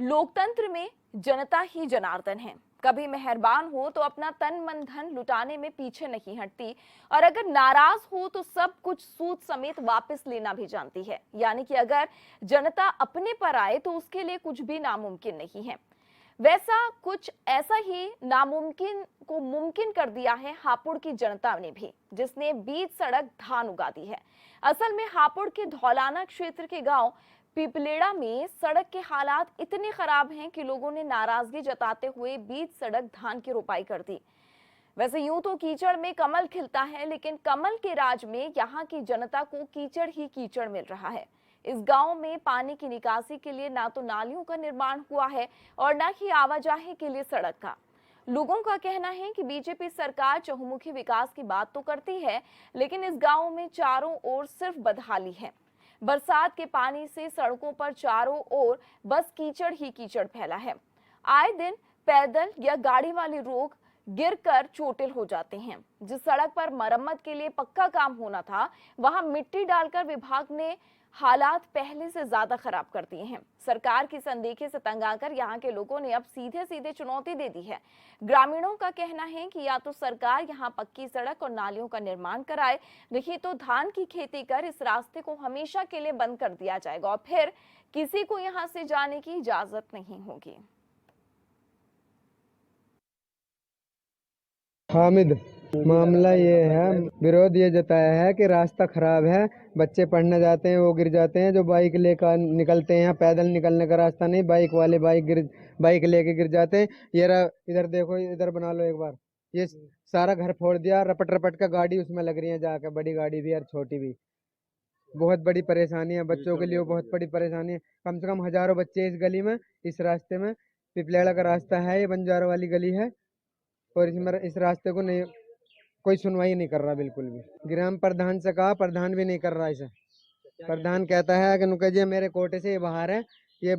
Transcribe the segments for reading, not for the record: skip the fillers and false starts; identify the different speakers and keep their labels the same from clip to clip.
Speaker 1: लोकतंत्र में जनता ही जनार्दन है। कभी मेहरबान हो तो अपना तन मन धन लुटाने में पीछे नहीं हटती और अगर नाराज हो तो सब कुछ सूद समेत वापस लेना भी जानती है। यानी कि अगर जनता अपने पर आए तो उसके लिए कुछ भी नामुमकिन नहीं है। वैसा कुछ ऐसा ही नामुमकिन को मुमकिन कर दिया है हापुड़ की जनता ने भी, जिसने बीच सड़क धान उगा दी है। असल में हापुड़ के धौलाना क्षेत्र के गांव पिपलेड़ा में सड़क के हालात इतने खराब हैं कि लोगों ने नाराजगी जताते हुए बीच सड़क धान की रोपाई कर दी। वैसे यूं तो कीचड़ में कमल खिलता है, लेकिन कमल के राज में यहाँ की जनता को कीचड़ ही कीचड़ मिल रहा है। इस गांव में पानी की निकासी के लिए ना तो नालियों का निर्माण हुआ है और न ही आवाजाही के लिए सड़क का। लोगों का कहना है कि बीजेपी सरकार चहुमुखी विकास की बात तो करती है, लेकिन इस गांव में चारों ओर सिर्फ बदहाली है। बरसात के पानी से सड़कों पर चारों ओर बस कीचड़ ही कीचड़ फैला है। आए दिन पैदल या गाड़ी वाले लोग गिरकर चोटिल हो जाते हैं। जिस सड़क पर मरम्मत के लिए पक्का काम होना था, वहां मिट्टी डालकर विभाग ने हालात पहले से ज्यादा खराब कर दिए हैं। सरकार की अनदेखी से तंग आकर यहाँ के लोगों ने अब सीधे सीधे चुनौती दे दी है। ग्रामीणों का कहना है कि या तो सरकार यहाँ पक्की सड़क और नालियों का निर्माण कराए, नहीं तो धान की खेती कर इस रास्ते को हमेशा के लिए बंद कर दिया जाएगा और फिर किसी को यहाँ से जाने की इजाजत नहीं होगी।
Speaker 2: हामिद, मामला ये है, विरोध ये जताया है कि रास्ता खराब है, बच्चे पढ़ने जाते हैं वो गिर जाते हैं, जो बाइक लेकर निकलते हैं पैदल निकलने का रास्ता नहीं, बाइक वाले बाइक लेके गिर जाते हैं। ये इधर देखो, इधर बना लो एक बार, ये सारा घर फोड़ दिया, रपट रपट का गाड़ी उसमें लग रही है जाकर, बड़ी गाड़ी भी और छोटी भी। बहुत बड़ी परेशानी है बच्चों के लिए, बहुत बड़ी परेशानी है। कम से कम हजारों बच्चे इस गली में, इस रास्ते में, पिपलेड़ा का रास्ता है, ये बंजारों वाली गली है और इसमें इस रास्ते को नहीं कोई सुनवाई नहीं कर रहा बिल्कुल भी। ग्राम प्रधान से कहा, प्रधान भी नहीं कर रहा इसे। प्रधान कहता है कि नुका जी मेरे कोटे से ये बाहर है, ये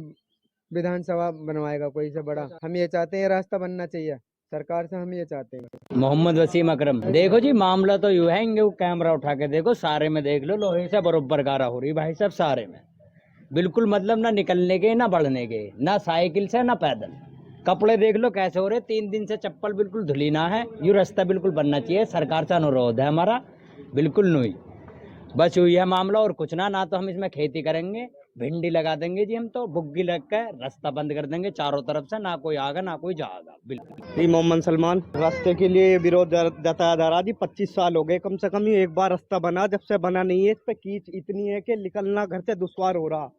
Speaker 2: विधानसभा बनवाएगा कोई से बड़ा। हम ये चाहते हैं, ये रास्ता बनना चाहिए सरकार से, हम ये चाहते हैं।
Speaker 3: मोहम्मद वसीम अकरम। देखो जी, मामला तो यूं है, वो कैमरा उठा के देखो, सारे में देख लो, लोहे से बरोबर गारा हो रही भाई साहब, सारे में बिल्कुल मतलब ना निकलने के ना बढ़ने के, ना साइकिल से ना पैदल। कपड़े देख लो कैसे हो रहे, 3 दिन से चप्पल बिल्कुल धुली ना है। ये रास्ता बिल्कुल बनना चाहिए, सरकार से अनुरोध है हमारा, बिल्कुल नहीं। बस हुई है मामला और कुछ ना तो हम इसमें खेती करेंगे, भिंडी लगा देंगे जी, हम तो बुग्गी लग कर रास्ता बंद कर देंगे चारों तरफ से, ना कोई आगा ना कोई जाएगा। बिल्कुल
Speaker 4: जी, मोहम्मद सलमान। रास्ते के लिए विरोध जताया जा रहा जी, 25 साल हो गए कम से कम, ही एक बार रास्ता बना, जब से बना नहीं है। इस पे कीच इतनी है कि निकलना घर से दुश्वार हो रहा।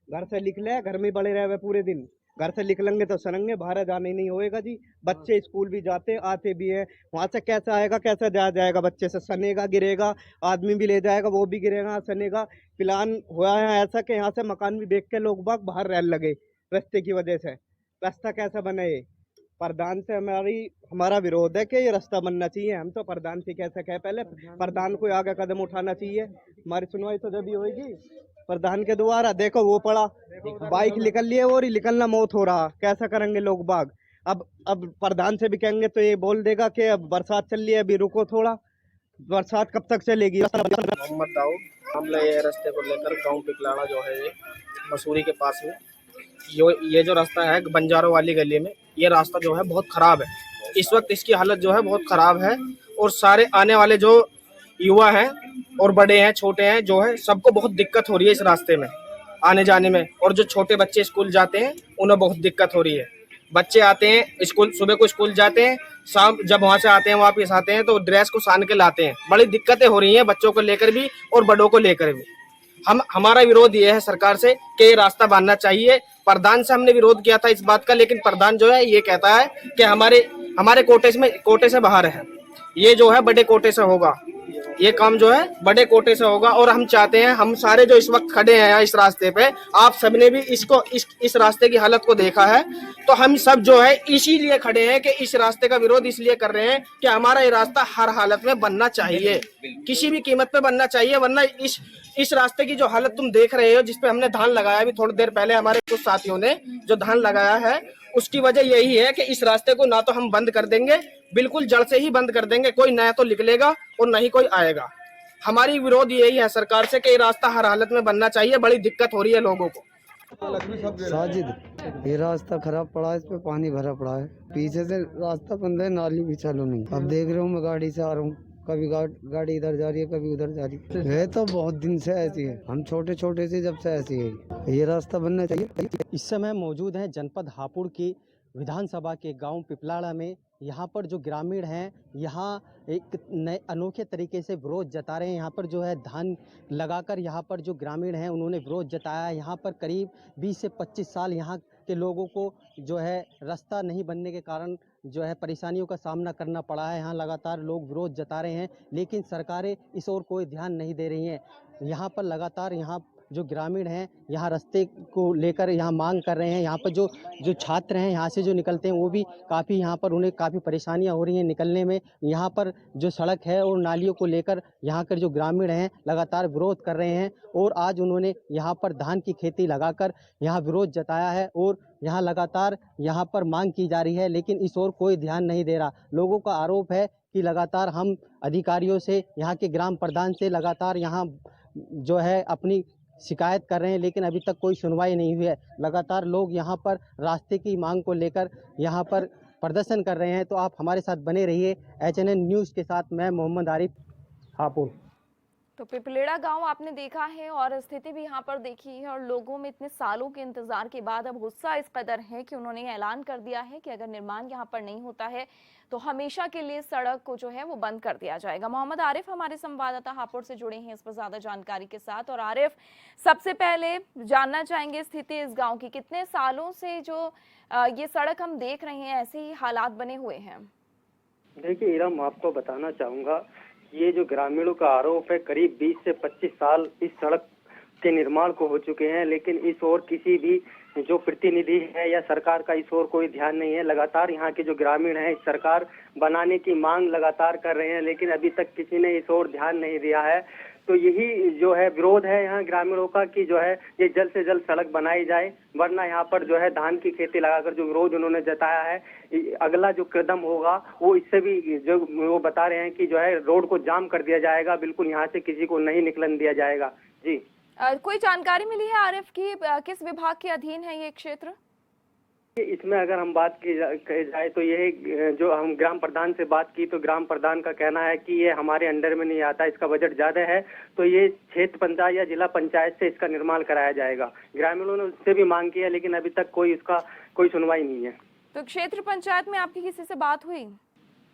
Speaker 4: घर से निकले, घर में बड़े रहे पूरे दिन, घर से निकलेंगे तो सनेंगे, बाहर जाने नहीं होएगा जी। बच्चे स्कूल भी जाते आते भी है, वहां से कैसे आएगा, कैसे जाएगा, बच्चे से सनेगा, गिरेगा, आदमी भी ले जाएगा, वो भी गिरेगा, सनेगा। प्लान हुआ है ऐसा कि यहाँ से मकान भी देख के लोग बाग बाहर रहने लगे रास्ते की वजह से। रास्ता कैसे बने? प्रधान से हमारा विरोध है कि ये रास्ता बनना चाहिए। हम तो प्रधान से कैसे कहे, पहले प्रधान को आगे कदम उठाना चाहिए। हमारी सुनवाई तो जब ही होगी प्रधान के द्वारा। देखो वो पड़ा, बाइक निकल लिए और निकलना मौत हो रहा, कैसा करेंगे लोग बाग? अब प्रधान से भी कहेंगे तो ये बोल देगा कि अब बरसात चल रही है, अभी रुको थोड़ा, बरसात कब तक चलेगी।
Speaker 5: मोहम्मद दाऊद। मामला ये रास्ते को लेकर गांव पिपलाड़ा जो है, ये मसूरी के पास में, ये जो रास्ता है बंजारों वाली गली में, ये रास्ता जो है बहुत ख़राब है। इस वक्त इसकी हालत जो है बहुत ख़राब है और सारे आने वाले जो युवा हैं और बड़े हैं छोटे हैं जो है, सबको बहुत दिक्कत हो रही है इस रास्ते में आने जाने में। और जो छोटे बच्चे स्कूल जाते हैं उन्हें बहुत दिक्कत हो रही है। बच्चे आते हैं स्कूल, सुबह को स्कूल जाते हैं, शाम जब वहाँ से आते हैं वापस आते हैं तो ड्रेस को सान के लाते हैं। बड़ी दिक्कतें हो रही हैं बच्चों को लेकर भी और बड़ों को लेकर भी। हमारा विरोध ये है सरकार से कि ये रास्ता बनना चाहिए। प्रधान से हमने विरोध किया था इस बात का, लेकिन प्रधान जो है ये कहता है कि हमारे कोटे से बाहर है, ये जो है बड़े कोटे से होगा, ये काम जो है बड़े कोटे से होगा। और हम चाहते हैं, हम सारे जो इस वक्त खड़े हैं इस रास्ते पे, आप सबने भी इस रास्ते की हालत को देखा है, तो हम सब जो है इसीलिए खड़े हैं कि इस रास्ते का विरोध इसलिए कर रहे हैं कि हमारा ये रास्ता हर हालत में बनना चाहिए, किसी भी कीमत पे बनना चाहिए। वरना इस रास्ते की जो हालत तुम देख रहे हो, जिसपे हमने धान लगाया अभी थोड़ी देर पहले, हमारे कुछ साथियों ने जो धान लगाया है, उसकी वजह यही है कि इस रास्ते को ना तो हम बंद कर देंगे, बिल्कुल जड़ से ही बंद कर देंगे, कोई नया तो निकलेगा और नहीं कोई आएगा। हमारी विरोध यही है सरकार से कि ये रास्ता हर हालत में बनना चाहिए, बड़ी दिक्कत हो रही है लोगों को।
Speaker 2: साजिद, ये रास्ता खराब पड़ा है, इस पे पानी भरा पड़ा है, पीछे से रास्ता बंद है, नाली भी चालू नहीं। अब देख रहा हूँ मैं गाड़ी से आ रहा हूँ, कभी गाड़ी इधर जा रही है, कभी उधर जा रही है। ये तो बहुत दिन से ऐसी है, हम छोटे छोटे से जब से ऐसी है। ये रास्ता बनना चाहिए।
Speaker 6: इस समय मौजूद हैं जनपद हापुड़ की विधानसभा के गांव पिपलाड़ा में। यहाँ पर जो ग्रामीण हैं, यहाँ एक नए अनोखे तरीके से विरोध जता रहे हैं। यहाँ पर जो है धान लगाकर यहाँ पर जो ग्रामीण हैं उन्होंने विरोध जताया। यहाँ पर करीब 20 से 25 साल यहाँ के लोगों को जो है रास्ता नहीं बनने के कारण जो है परेशानियों का सामना करना पड़ा है। यहाँ लगातार लोग विरोध जता रहे हैं, लेकिन सरकारें इस ओर कोई ध्यान नहीं दे रही हैं। यहाँ पर लगातार यहाँ जो ग्रामीण हैं यहाँ रास्ते को लेकर यहाँ मांग कर रहे हैं। यहाँ पर जो छात्र हैं यहाँ से जो निकलते हैं वो भी काफ़ी यहाँ पर उन्हें काफ़ी परेशानियाँ हो रही हैं निकलने में। यहाँ पर जो सड़क है और नालियों को लेकर यहाँ के जो ग्रामीण हैं लगातार विरोध कर रहे हैं। और आज उन्होंने यहाँ पर धान की खेती लगाकर यहाँ विरोध जताया है और यहाँ लगातार यहाँ पर मांग की जा रही है, लेकिन इस ओर कोई ध्यान नहीं दे रहा। लोगों का आरोप है कि लगातार हम अधिकारियों से, यहाँ के ग्राम प्रधान से लगातार यहाँ जो है अपनी शिकायत कर रहे हैं, लेकिन अभी तक कोई सुनवाई नहीं हुई है। लगातार लोग यहाँ पर रास्ते की मांग को लेकर यहाँ पर प्रदर्शन कर रहे हैं। तो आप हमारे साथ बने रहिए। HNN न्यूज़ के साथ मैं मोहम्मद आरिफ, हापुड़।
Speaker 1: तो पिपलेड़ा गांव आपने देखा है और स्थिति भी यहाँ पर देखी है, और लोगों में इतने सालों के इंतजार के बाद अब गुस्सा इस कदर है कि उन्होंने ऐलान कर दिया है कि अगर निर्माण यहाँ पर नहीं होता है तो हमेशा के लिए सड़क को जो है वो बंद कर दिया जाएगा। मोहम्मद आरिफ हमारे संवाददाता हापुड़ से जुड़े हैं इस पर ज्यादा जानकारी के साथ। और आरिफ, सबसे पहले जानना चाहेंगे स्थिति इस गाँव की, कितने सालों से जो ये सड़क हम देख रहे हैं ऐसे ही हालात बने हुए हैं?
Speaker 7: देखिए इरम, आपको बताना चाहूँगा, ये जो ग्रामीणों का आरोप है, करीब 20 से 25 साल इस सड़क के निर्माण को हो चुके हैं, लेकिन इस ओर किसी भी जो प्रतिनिधि है या सरकार का इस ओर कोई ध्यान नहीं है। लगातार यहाँ के जो ग्रामीण हैं इस सरकार बनाने की मांग लगातार कर रहे हैं, लेकिन अभी तक किसी ने इस ओर ध्यान नहीं दिया है। तो यही जो है विरोध है यहाँ ग्रामीणों का कि जो है ये जल्द से जल्द सड़क बनाई जाए, वरना यहाँ पर जो है धान की खेती लगाकर जो विरोध उन्होंने जताया है, अगला जो कदम होगा वो इससे भी जो वो बता रहे हैं कि जो है रोड को जाम कर दिया जाएगा, बिल्कुल यहाँ से किसी को नहीं निकलने दिया जाएगा। जी,
Speaker 1: कोई जानकारी मिली है आरिफ की किस विभाग के अधीन है ये क्षेत्र?
Speaker 7: इसमें अगर हम बात की जाए तो ये जो हम ग्राम प्रधान से बात की तो ग्राम प्रधान का कहना है कि ये हमारे अंडर में नहीं आता, इसका बजट ज्यादा है, तो ये क्षेत्र पंचायत या जिला पंचायत से इसका निर्माण कराया जाएगा। ग्रामीणों ने उससे भी मांग की है, लेकिन अभी तक कोई सुनवाई नहीं है।
Speaker 1: तो क्षेत्र पंचायत में आपकी किसी से बात हुई?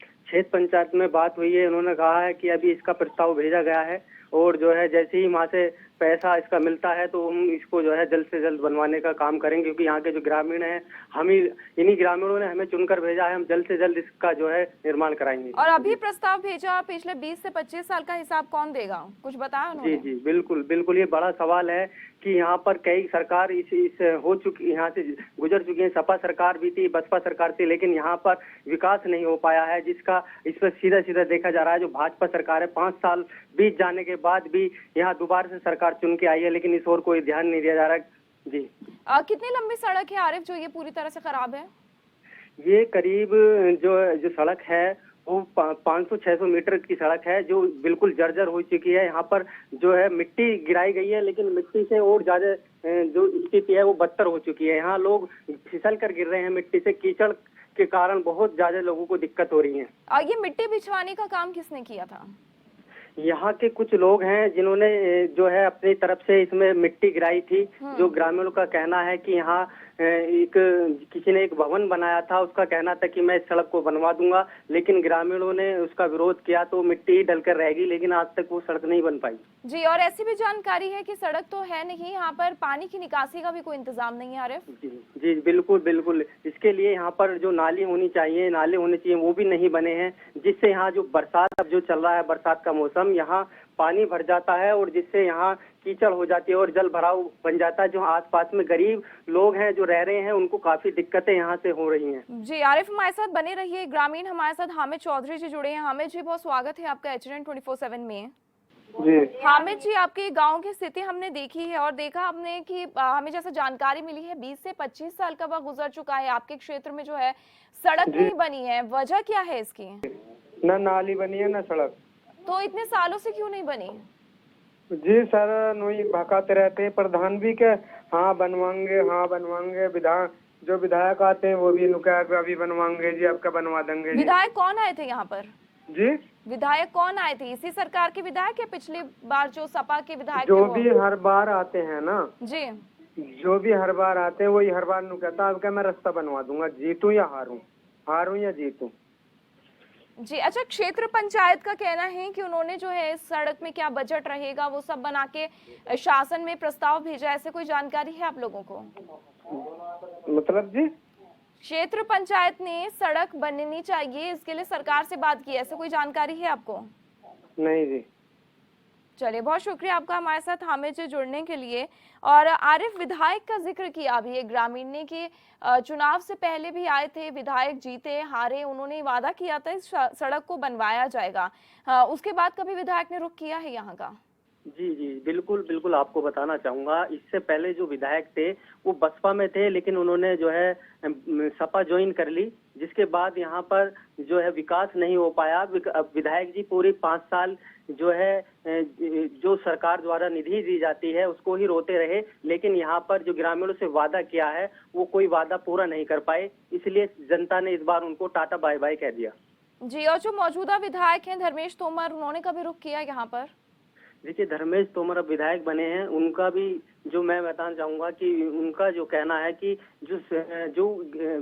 Speaker 7: क्षेत्र पंचायत में बात हुई है, उन्होंने कहा है कि अभी इसका प्रस्ताव भेजा गया है और जो है जैसे ही वहाँ से पैसा इसका मिलता है तो हम इसको जो है जल्द से जल्द बनवाने का काम करेंगे, क्योंकि यहाँ के जो ग्रामीण हैं, इन्हीं ग्रामीणों ने हमें चुनकर भेजा है, हम जल्द से जल्द इसका जो है निर्माण कराएंगे।
Speaker 1: और अभी प्रस्ताव भेजा, पिछले 20 से 25 साल का हिसाब कौन देगा, कुछ बताया उन्होंने?
Speaker 7: जी, बिल्कुल बिल्कुल, ये बड़ा सवाल है कि यहाँ पर कई सरकार इस हो चुकी, यहाँ से गुजर चुकी है। सपा सरकार भी थी, बसपा सरकार थी, लेकिन यहाँ पर विकास नहीं हो पाया है, जिसका इस पर सीधा सीधा देखा जा रहा है। जो भाजपा सरकार है, 5 साल बीत जाने के बाद भी यहाँ दोबारा से सरकार चुन के आई है, लेकिन इस ओर कोई ध्यान नहीं दिया जा रहा है। जी,
Speaker 1: कितनी लंबी सड़क है आरिफ जो ये पूरी तरह से खराब है?
Speaker 7: ये करीब जो सड़क है वो 500-600 मीटर की सड़क है, जो बिल्कुल जर्जर हो चुकी है। यहाँ पर जो है मिट्टी गिराई गई है, लेकिन मिट्टी से और ज्यादा जो स्थिति है वो बदतर हो चुकी है। यहाँ लोग फिसल कर गिर रहे हैं मिट्टी से, कीचड़ के कारण बहुत ज्यादा लोगों को दिक्कत हो रही है।
Speaker 1: ये मिट्टी बिछवाने का काम किसने किया था?
Speaker 7: यहाँ के कुछ लोग हैं जिन्होंने जो है अपनी तरफ से इसमें मिट्टी गिराई थी। जो ग्रामीणों का कहना है कि यहाँ किसी ने एक भवन बनाया था, उसका कहना था कि मैं इस सड़क को बनवा दूंगा, लेकिन ग्रामीणों ने उसका विरोध किया तो मिट्टी ही डलकर रहेगी, लेकिन आज तक वो सड़क नहीं बन पाई।
Speaker 1: जी, और ऐसी भी जानकारी है कि सड़क तो है नहीं, यहाँ पर पानी की निकासी का भी कोई इंतजाम नहीं है आरिफ?
Speaker 7: जी बिल्कुल बिल्कुल, इसके लिए यहाँ पर जो नाले होने चाहिए वो भी नहीं बने हैं, जिससे यहाँ जो बरसात अब जो चल रहा है, बरसात का मौसम, यहाँ पानी भर जाता है और जिससे यहाँ कीचड़ हो जाती है और जल भराव बन जाता है। जो आसपास में गरीब लोग हैं जो रह रहे हैं, उनको काफी दिक्कतें यहाँ से हो रही हैं।
Speaker 1: जी आरिफ, हमारे साथ बने रहिए। ग्रामीण हमारे साथ हामिद चौधरी जी जुड़े हैं। हामिद जी, बहुत स्वागत है आपका HNN 24/7 में।
Speaker 7: जी
Speaker 1: हामिद जी, आपके गांव की स्थिति हमने देखी है और देखा हमने कि हमें जैसे जानकारी मिली है 20 से 25 साल का वक्त गुजर चुका है, आपके क्षेत्र में जो है सड़क नहीं बनी है, वजह क्या है इसकी?
Speaker 2: न नाली बनी है न सड़क।
Speaker 1: तो इतने सालों से क्यों नहीं बनी?
Speaker 2: जी सर, नोई भकाते रहते हैं, प्रधान भी के हाँ बनवाएंगे जो विधायक आते हैं वो भी नुकाया अभी बनवाएंगे जी, आपका बनवा देंगे जी।
Speaker 1: विधायक कौन आए थे यहाँ पर?
Speaker 2: जी
Speaker 1: विधायक कौन आए थे? इसी सरकार के विधायक या पिछली बार जो सपा के विधायक थे
Speaker 2: जो
Speaker 1: वो?
Speaker 2: भी हर बार आते हैं ना,
Speaker 1: जी
Speaker 2: जो भी हर बार आते हैं वही हर बार नु कहता है आपका मैं रास्ता बनवा दूंगा, जीतूं या हारूं या जीतूं।
Speaker 1: जी। अच्छा, क्षेत्र पंचायत का कहना है कि उन्होंने जो है इस सड़क में क्या बजट रहेगा वो सब बना के शासन में प्रस्ताव भेजा, ऐसे कोई जानकारी है आप लोगों को?
Speaker 2: मतलब जी
Speaker 1: क्षेत्र पंचायत ने सड़क बननी चाहिए इसके लिए सरकार से बात की, ऐसे कोई जानकारी है आपको?
Speaker 2: नहीं जी।
Speaker 1: चलिए, बहुत शुक्रिया आपका हमारे साथ हमें से जुड़ने के लिए। और आरिफ, विधायक का जिक्र किया अभी एक ग्रामीण ने कि चुनाव से पहले भी आए थे, विधायक जीते हारे, उन्होंने वादा किया था इस सड़क को बनवाया जाएगा, उसके बाद कभी विधायक ने रुख किया है यहाँ का?
Speaker 7: जी बिल्कुल आपको बताना चाहूंगा, इससे पहले जो विधायक थे वो बसपा में थे, लेकिन उन्होंने जो है सपा ज्वाइन कर ली, जिसके बाद यहाँ पर जो है विकास नहीं हो पाया। विधायक जी पूरी 5 साल जो है जो सरकार द्वारा निधि दी जाती है उसको ही रोते रहे, लेकिन यहाँ पर जो ग्रामीणों से वादा किया है वो कोई वादा पूरा नहीं कर पाए, इसलिए जनता ने इस बार उनको टाटा बाय बाय कह दिया।
Speaker 1: जी। और जो मौजूदा विधायक हैं धर्मेश तोमर, उन्होंने कभी रुख किया यहाँ पर?
Speaker 7: देखिए, धर्मेश तोमर अब विधायक बने हैं, उनका भी जो मैं बताना चाहूंगा कि उनका जो कहना है कि जो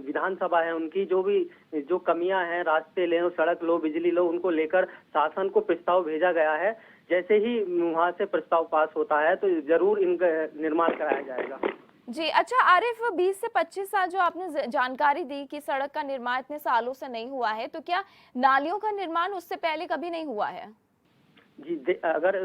Speaker 7: विधानसभा है उनकी जो कमियां हैं, रास्ते लो, सड़क लो, बिजली लो, उनको लेकर शासन को प्रस्ताव भेजा गया है। जैसे ही वहां से प्रस्ताव पास होता है तो जरूर इनका निर्माण कराया जाएगा।
Speaker 1: जी। अच्छा आरिफ, 20 से 25 साल जो आपने जानकारी दी कि सड़क का निर्माण इतने सालों से नहीं हुआ है, तो क्या नालियों का निर्माण उससे पहले कभी नहीं हुआ है?
Speaker 7: जी, अगर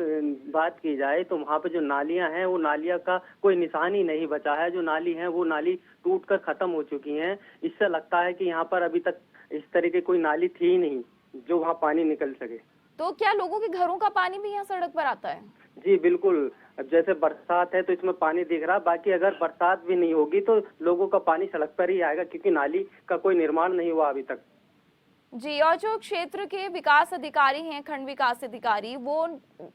Speaker 7: बात की जाए तो वहाँ पे जो नालियां हैं वो नालियां का कोई निशान ही नहीं बचा है। जो नाली है वो नाली टूटकर खत्म हो चुकी हैं। इससे लगता है कि यहाँ पर अभी तक इस तरह की कोई नाली थी ही नहीं जो वहाँ पानी निकल सके।
Speaker 1: तो क्या लोगों के घरों का पानी भी यहाँ सड़क पर आता है?
Speaker 7: जी बिल्कुल। अब जैसे बरसात है तो इसमें पानी दिख रहा, बाकी अगर बरसात भी नहीं होगी तो लोगों का पानी सड़क पर ही आएगा, क्योंकि नाली का कोई निर्माण नहीं हुआ अभी तक।
Speaker 1: जी। और जो क्षेत्र के विकास अधिकारी हैं, खंड विकास अधिकारी, वो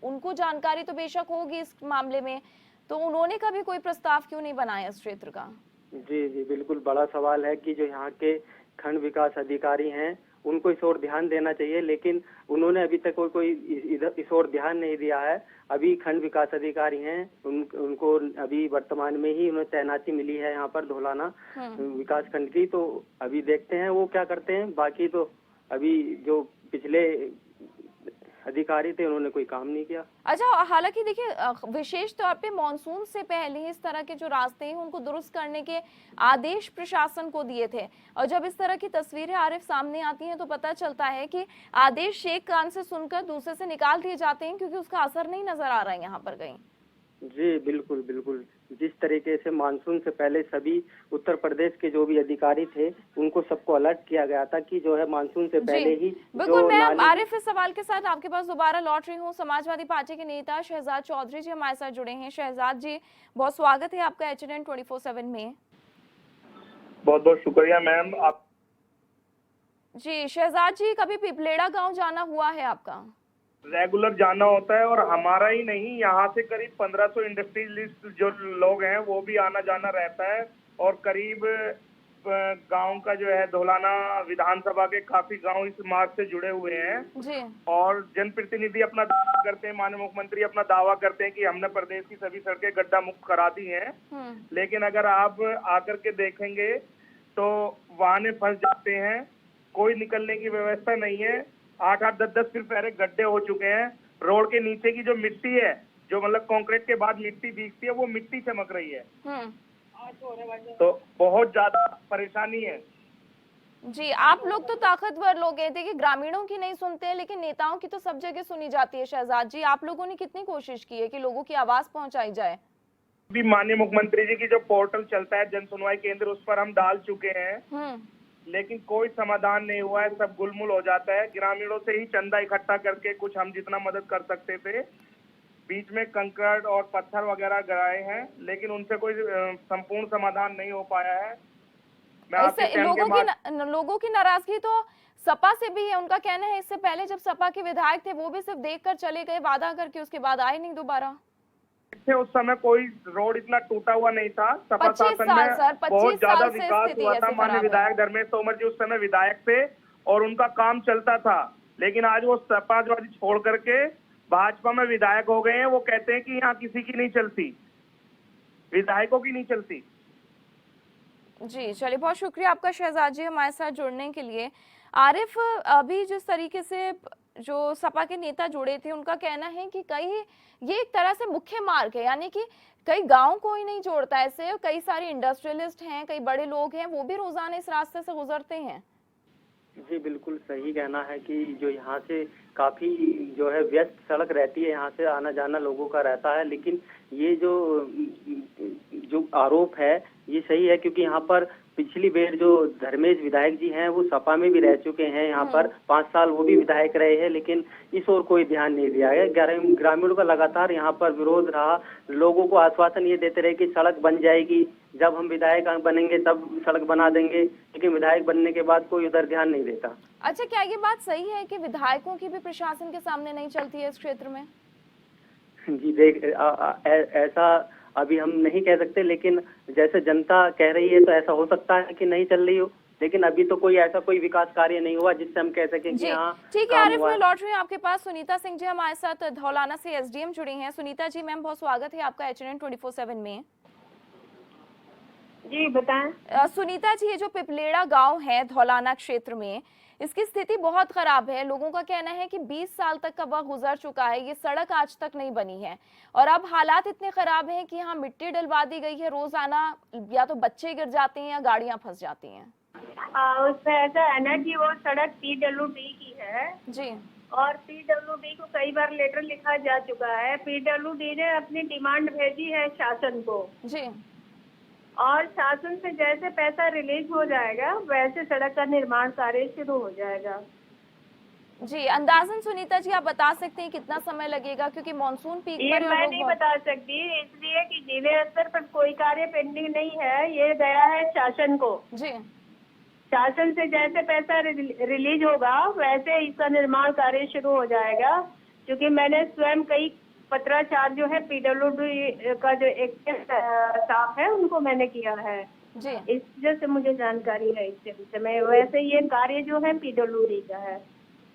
Speaker 1: उनको जानकारी तो बेशक होगी इस मामले में, तो उन्होंने कभी कोई प्रस्ताव क्यों नहीं बनाया इस क्षेत्र का?
Speaker 7: जी बिल्कुल बड़ा सवाल है कि जो यहाँ के खंड विकास अधिकारी हैं उनको इस ओर ध्यान देना चाहिए, लेकिन उन्होंने अभी तक कोई इस ओर ध्यान नहीं दिया है। अभी खंड विकास अधिकारी हैं, उनको अभी वर्तमान में ही उन्हें तैनाती मिली है यहाँ पर धौलाना विकास खंड की, तो अभी देखते हैं वो क्या करते हैं। बाकी तो अभी जो पिछले अधिकारी थे उन्होंने कोई काम नहीं किया।
Speaker 1: अच्छा, हालांकि देखिए विशेष तौर पे मानसून से पहले इस तरह के जो रास्ते हैं उनको दुरुस्त करने के आदेश प्रशासन को दिए थे, और जब इस तरह की तस्वीरें आरिफ सामने आती हैं तो पता चलता है कि आदेश एक कान से सुनकर दूसरे से निकाल दिए जाते हैं, क्योंकि उसका असर नहीं नजर आ रहा है यहाँ पर कहीं।
Speaker 7: जी बिल्कुल। जिस तरीके से मानसून से पहले सभी उत्तर प्रदेश के जो भी अधिकारी थे उनको सबको अलर्ट किया गया था कि जो है मानसून से पहले ही
Speaker 1: बिल्कुल। मैं आरिफ इस सवाल के साथ आपके पास दोबारा लौट रही हूँ। समाजवादी पार्टी के नेता शहजाद चौधरी जी हमारे साथ जुड़े हैं। शहजाद जी, बहुत स्वागत है आपका HNN 24/7 में।
Speaker 8: बहुत बहुत शुक्रिया मैम। आप
Speaker 1: जी शहजाद जी, कभी पिपलेड़ा गाँव जाना हुआ है आपका?
Speaker 8: रेगुलर जाना होता है, और हमारा ही नहीं, यहाँ से करीब 1500 इंडस्ट्रियलिस्ट जो लोग हैं वो भी आना जाना रहता है, और करीब गांव का जो है धौलाना विधानसभा के काफी गांव इस मार्ग से जुड़े हुए हैं
Speaker 1: जी।
Speaker 8: और जनप्रतिनिधि अपना दावा करते हैं, माननीय मुख्यमंत्री अपना दावा करते हैं कि हमने प्रदेश की सभी सड़कें गड्ढा मुक्त करा दी हैं, लेकिन अगर आप आकर के देखेंगे तो वाहने फंस जाते हैं, कोई निकलने की व्यवस्था नहीं है। 8-8, 10-10 फीट पहले गड्ढे हो चुके हैं। रोड के नीचे की जो मिट्टी है, जो मतलब कंक्रीट के बाद मिट्टी दिखती है, वो मिट्टी चमक रही है, तो बहुत ज्यादा परेशानी है।
Speaker 1: जी, आप लोग तो ताकतवर लोग हैं, देखिए ग्रामीणों की नहीं सुनते हैं, लेकिन नेताओं की तो सब जगह सुनी जाती है। शहजाद जी, आप लोगों ने कितनी कोशिश की है कि लोगों की आवाज पहुंचाई जाए?
Speaker 8: भी माननीय मुख्यमंत्री जी की जो पोर्टल चलता है जन सुनवाई केंद्र, उस पर हम डाल चुके हैं, लेकिन कोई समाधान नहीं हुआ है, सब गुलमुल हो जाता है। ग्रामीणों से ही चंदा इकट्ठा करके कुछ हम जितना मदद कर सकते थे, बीच में कंकड़ और पत्थर वगैरह गिराए हैं, लेकिन उनसे कोई संपूर्ण समाधान नहीं हो पाया है।
Speaker 1: लोगों की नाराजगी तो सपा से भी है। उनका कहना है इससे पहले जब सपा के विधायक थे वो भी सिर्फ देख कर चले गए, वादा करके, उसके बाद आए नहीं दोबारा।
Speaker 8: थे उस समय कोई रोड इतना टूटा हुआ नहीं था। सपा
Speaker 1: 25
Speaker 8: शासन
Speaker 1: साल
Speaker 8: में
Speaker 1: सर, 25
Speaker 8: बहुत ज्यादा
Speaker 1: साल से
Speaker 8: विकास
Speaker 1: स्थिति
Speaker 8: हुआ
Speaker 1: ऐसी
Speaker 8: था। माननीय
Speaker 1: खराब है।
Speaker 8: विधायक धर्मेश तोमर जी उस समय विधायक थे और उनका काम चलता था, लेकिन आज वो सपाजवादी छोड़ करके भाजपा में विधायक हो गए हैं। वो कहते हैं कि यहाँ किसी की नहीं चलती, विधायकों की नहीं चलती।
Speaker 1: जी चलिए, बहुत शुक्रिया आपका शहजाद जी हमारे साथ जुड़ने के लिए। आरिफ, अभी जिस तरीके से जो सपा के नेता जुड़े थे उनका कहना है कि ये एक तरह से मुख्य मार्ग है, यानी कि कई गांव को ही नहीं जोड़ता ऐसे, कई सारे इंडस्ट्रियलिस्ट हैं, कई बड़े लोग हैं, वो भी रोजाना इस रास्ते से गुजरते हैं।
Speaker 7: जी बिल्कुल सही कहना है कि जो यहाँ से काफी जो है व्यस्त सड़क रहती है, यहाँ से आना जाना लोगों का रहता है, लेकिन ये जो आरोप है ये सही है, क्योंकि यहाँ पर पिछली बार जो धर्मेश विधायक जी हैं वो सपा में भी रह चुके हैं। यहाँ पर 5 साल वो भी विधायक रहे हैं, लेकिन इस ओर कोई ध्यान नहीं दिया गया। ग्रामीणों का लगातार यहाँ पर विरोध रहा। लोगों को आश्वासन ये देते रहे कि सड़क बन जाएगी, जब हम विधायक बनेंगे तब सड़क बना देंगे, लेकिन विधायक बनने के बाद कोई उधर ध्यान नहीं देता।
Speaker 1: अच्छा, क्या ये बात सही है कि विधायकों की भी प्रशासन के सामने नहीं चलती है इस क्षेत्र में?
Speaker 7: जी देख ऐसा अभी हम नहीं कह सकते, लेकिन जैसे जनता कह रही है तो ऐसा हो सकता है कि नहीं चल रही हो, लेकिन अभी तो कोई ऐसा कोई विकास कार्य नहीं हुआ जिससे हम कह सकें कि हाँ
Speaker 1: ठीक है। आरिफ, मैं लौट रही हूँ आपके पास। सुनीता सिंह जी हमारे साथ धौलाना से एसडीएम जुड़ी हैं। सुनीता जी मैम, बहुत स्वागत है आपका HNN 24/7 में।
Speaker 9: जी बताएं।
Speaker 1: सुनीता जी, ये जो पिपलेड़ा गांव है धौलाना क्षेत्र में, इसकी स्थिति बहुत खराब है। लोगों का कहना है कि 20 साल तक का वक्त गुजर चुका है, ये सड़क आज तक नहीं बनी है और अब हालात इतने खराब हैं कि यहाँ मिट्टी डलवा दी गई है। रोजाना या तो बच्चे गिर जाते हैं या गाड़ियां फंस जाती हैं।
Speaker 9: उसमें ऐसा है ना कि वो सड़क PWD की है
Speaker 1: जी,
Speaker 9: और PWD को कई बार लेटर लिखा जा चुका है। PWD ने अपनी डिमांड भेजी है शासन को
Speaker 1: जी,
Speaker 9: और शासन से जैसे पैसा रिलीज हो जाएगा वैसे सड़क का निर्माण कार्य शुरू हो जाएगा।
Speaker 1: जी। अंदाजन सुनीता जी आप बता सकते हैं कितना समय लगेगा, क्योंकि मानसून पीक
Speaker 9: ये
Speaker 1: पर
Speaker 9: मैं नहीं बता सकती, इसलिए कि जिले स्तर पर कोई कार्य पेंडिंग नहीं है, ये गया है शासन को।
Speaker 1: जी,
Speaker 9: शासन से जैसे पैसा रिलीज होगा वैसे इसका निर्माण कार्य शुरू हो जाएगा, क्योंकि मैंने स्वयं कई पत्राचार जो है PWD का जो एक स्टाफ है उनको मैंने किया है
Speaker 1: जी।
Speaker 9: इस वजह से मुझे जानकारी है इसके विषय में। वैसे ये कार्य जो है PWD का है।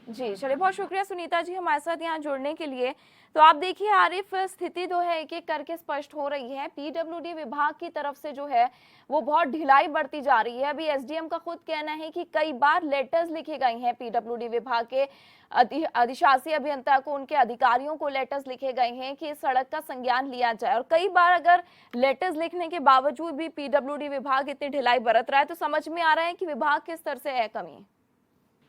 Speaker 1: जी चलिए, बहुत शुक्रिया सुनीता जी हमारे साथ यहाँ जुड़ने के लिए। तो आप देखिए आरिफ, स्थिति जो है एक एक करके स्पष्ट हो रही है। PWD विभाग की तरफ से जो है वो बहुत ढिलाई बढ़ती जा रही है। अभी SDM का खुद कहना है कि कई बार लेटर्स लिखे गए हैं PWD विभाग के अधिशासी अभियंता को, उनके अधिकारियों को लेटर्स लिखे गए हैं कि इस सड़क का संज्ञान लिया जाए, और कई बार अगर लेटर्स लिखने के बावजूद भी PWD विभाग इतनी ढिलाई बरत रहा है तो समझ में आ रहा है कि विभाग किस स्तर से है कमी।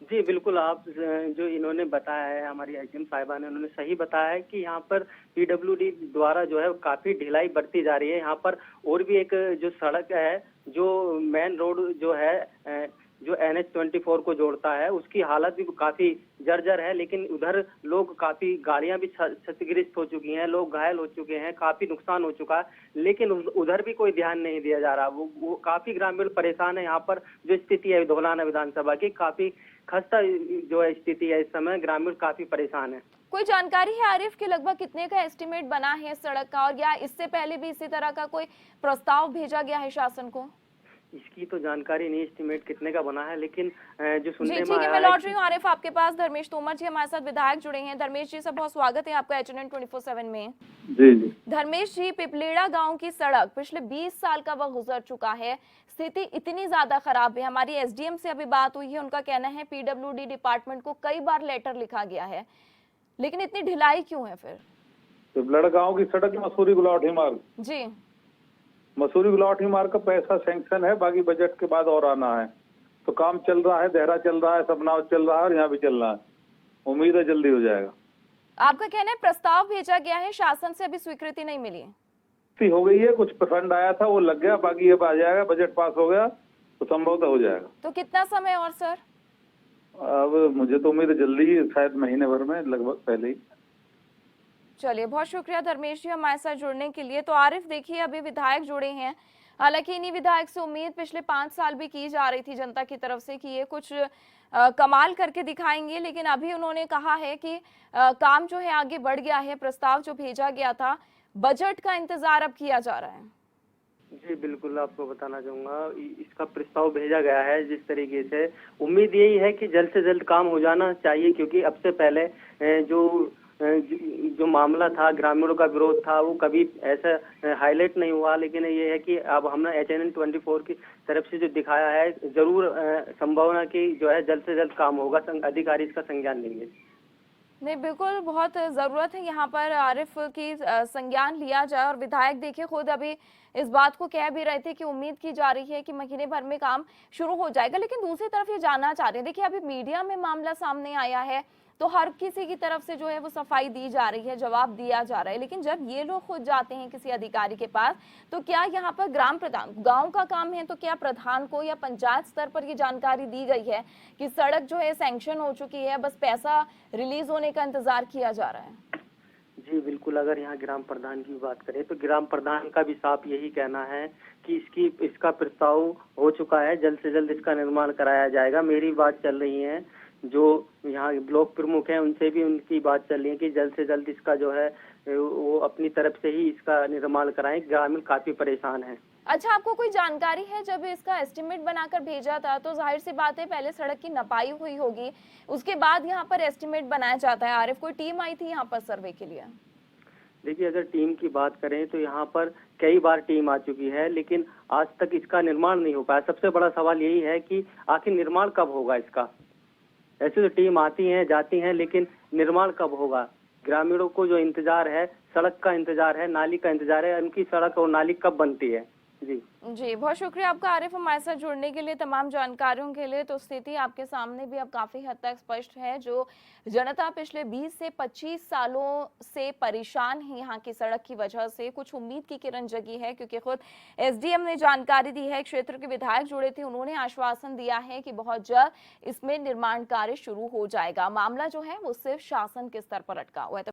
Speaker 7: जी बिल्कुल, आप जो इन्होंने बताया है, हमारी SDM साहिबा ने, उन्होंने सही बताया है कि यहाँ पर PWD द्वारा जो है काफी ढिलाई बढ़ती जा रही है। यहाँ पर और भी एक जो सड़क है, जो मेन रोड जो है जो NH-24 को जोड़ता है, उसकी हालत भी काफी जर्जर है, लेकिन उधर लोग काफी गाड़ियां भी क्षतिग्रस्त हो चुकी हैं, लोग घायल हो चुके हैं, काफी नुकसान हो चुका है, लेकिन उधर भी कोई ध्यान नहीं दिया जा रहा। वो काफी ग्रामीण परेशान है। यहाँ पर जो स्थिति है धौलाना विधानसभा की, काफी खस्ता जो है स्थिति है इस समय, ग्रामीण काफी परेशान है।
Speaker 1: कोई जानकारी है आरिफ कि लगभग कितने का एस्टिमेट बना है इस सड़क का, और या इससे पहले भी इसी तरह का कोई प्रस्ताव भेजा गया है शासन को?
Speaker 7: इसकी तो जानकारी नहीं, एस्टिमेट कितने का बना है, लेकिन जो सुनने में
Speaker 1: ठीक है,
Speaker 7: आया
Speaker 1: मैं लौट रही
Speaker 7: है
Speaker 1: हूँ आरिफ आपके पास। धर्मेश तोमर जी हमारे साथ विधायक जुड़े हैं। धर्मेश जी, सब बहुत स्वागत है आपका HNN 24/7 में।
Speaker 10: जी।
Speaker 1: धर्मेश जी, पिपलेड़ा गांव की सड़क पिछले 20 साल का वक्त गुजर चुका है, स्थिति इतनी ज्यादा खराब है। हमारी SDM से अभी बात हुई है, उनका कहना है PWD डिपार्टमेंट को कई बार लेटर लिखा गया है, लेकिन इतनी ढिलाई क्यों है फिर?
Speaker 10: पिपलेड़ा गांव की सड़क मसूरी गुलाटी मार्ग,
Speaker 1: जी,
Speaker 10: मसूरी गुलाटी मार्ग का पैसा सैंक्शन है, बाकी बजट के बाद और आना है। तो काम चल रहा है, देहरा चल रहा है, सपना चल रहा है और यहाँ भी चल रहा है। उम्मीद है जल्दी हो जाएगा।
Speaker 1: आपका कहना है प्रस्ताव भेजा गया है, शासन से अभी स्वीकृति नहीं मिली है?
Speaker 10: हो गई है, कुछ फंड आया था वो लग गया, बाकी अब आ जाएगा, बजट पास हो गया तो संभवतः हो जाएगा।
Speaker 1: तो कितना समय और सर?
Speaker 10: अब मुझे तो उम्मीद है जल्दी ही, शायद महीने भर में, लगभग पहले ही।
Speaker 1: चलिए, बहुत शुक्रिया धर्मेश जी हमारे साथ जुड़ने के लिए। तो आरिफ देखिए, अभी विधायक जुड़े हैं, हालांकि इन्हीं विधायक से उम्मीद पिछले 5 साल भी की जा रही थी जनता की तरफ से कि ये कुछ कमाल करके दिखाएंगे, लेकिन अभी उन्होंने कहा है कि काम जो है आगे बढ़ गया है। प्रस्ताव जो भेजा गया था बजट का इंतजार अब किया जा रहा है?
Speaker 7: जी बिल्कुल, आपको बताना चाहूँगा इसका प्रस्ताव भेजा गया है जिस तरीके से, उम्मीद यही है कि जल्द से जल्द काम हो जाना चाहिए, क्योंकि अब से पहले जो मामला था, ग्रामीणों का विरोध था, वो कभी ऐसा हाईलाइट नहीं हुआ। लेकिन ये है कि अब हमने HNN 24 की तरफ से जो दिखाया है, जरूर संभावना की जो है जल्द से जल्द काम होगा, अधिकारी इसका संज्ञान लेंगे।
Speaker 1: नहीं, बिल्कुल बहुत ज़रूरत है यहाँ पर आरिफ की संज्ञान लिया जाए। और विधायक देखिए खुद अभी इस बात को कह भी रहे थे कि उम्मीद की जा रही है कि महीने भर में काम शुरू हो जाएगा। लेकिन दूसरी तरफ ये जानना चाह रहे हैं, देखिए अभी मीडिया में मामला सामने आया है तो हर किसी की तरफ से जो है वो सफाई दी जा रही है, जवाब दिया जा रहा है। लेकिन जब ये लोग खुद जाते हैं किसी अधिकारी के पास, तो क्या यहाँ पर ग्राम प्रधान, गांव का काम है, तो क्या प्रधान को या पंचायत स्तर पर ये जानकारी दी गई है कि सड़क जो है सैंक्शन हो चुकी है, बस पैसा रिलीज होने का इंतजार किया जा रहा है?
Speaker 7: जी बिल्कुल, अगर यहाँ ग्राम प्रधान की बात करें तो ग्राम प्रधान का भी साफ यही कहना है कि इसका प्रस्ताव हो चुका है, जल्द से जल्द इसका निर्माण कराया जाएगा। मेरी बात चल रही है, जो यहाँ ब्लॉक प्रमुख हैं उनसे भी उनकी बात चल रही है कि जल्द से जल्द इसका जो है वो अपनी तरफ से ही इसका निर्माण कराएं। ग्रामीण काफी परेशान हैं।
Speaker 1: अच्छा, आपको कोई जानकारी है, जब इसका एस्टिमेट बनाकर भेजा था तो जाहिर सी बात है पहले सड़क की नपाई हुई होगी, उसके बाद यहाँ पर एस्टिमेट बनाया जाता है। आरिफ, कोई टीम आई थी यहाँ पर सर्वे के लिए?
Speaker 7: देखिए, अगर टीम की बात करें तो यहाँ पर कई बार टीम आ चुकी है, लेकिन आज तक इसका निर्माण नहीं हो पाया। सबसे बड़ा सवाल यही है कि आखिर निर्माण कब होगा इसका। ऐसे तो टीम आती हैं जाती हैं, लेकिन निर्माण कब होगा? ग्रामीणों को जो इंतजार है, सड़क का इंतजार है, नाली का इंतजार है, उनकी सड़क और नाली कब बनती है।
Speaker 1: जी बहुत शुक्रिया आपका आरिफ, हमारे साथ जुड़ने के लिए, तमाम जानकारियों के लिए। तो स्थिति आपके सामने भी अब काफी हद तक स्पष्ट है। जो जनता पिछले 20 से 25 सालों से परेशान है यहाँ की सड़क की वजह से, कुछ उम्मीद की किरण जगी है, क्योंकि खुद SDM ने जानकारी दी है, क्षेत्र के विधायक जुड़े थे, उन्होंने आश्वासन दिया है कि बहुत जल्द इसमें निर्माण कार्य शुरू हो जाएगा। मामला जो है वो सिर्फ शासन के स्तर पर अटका हुआ है।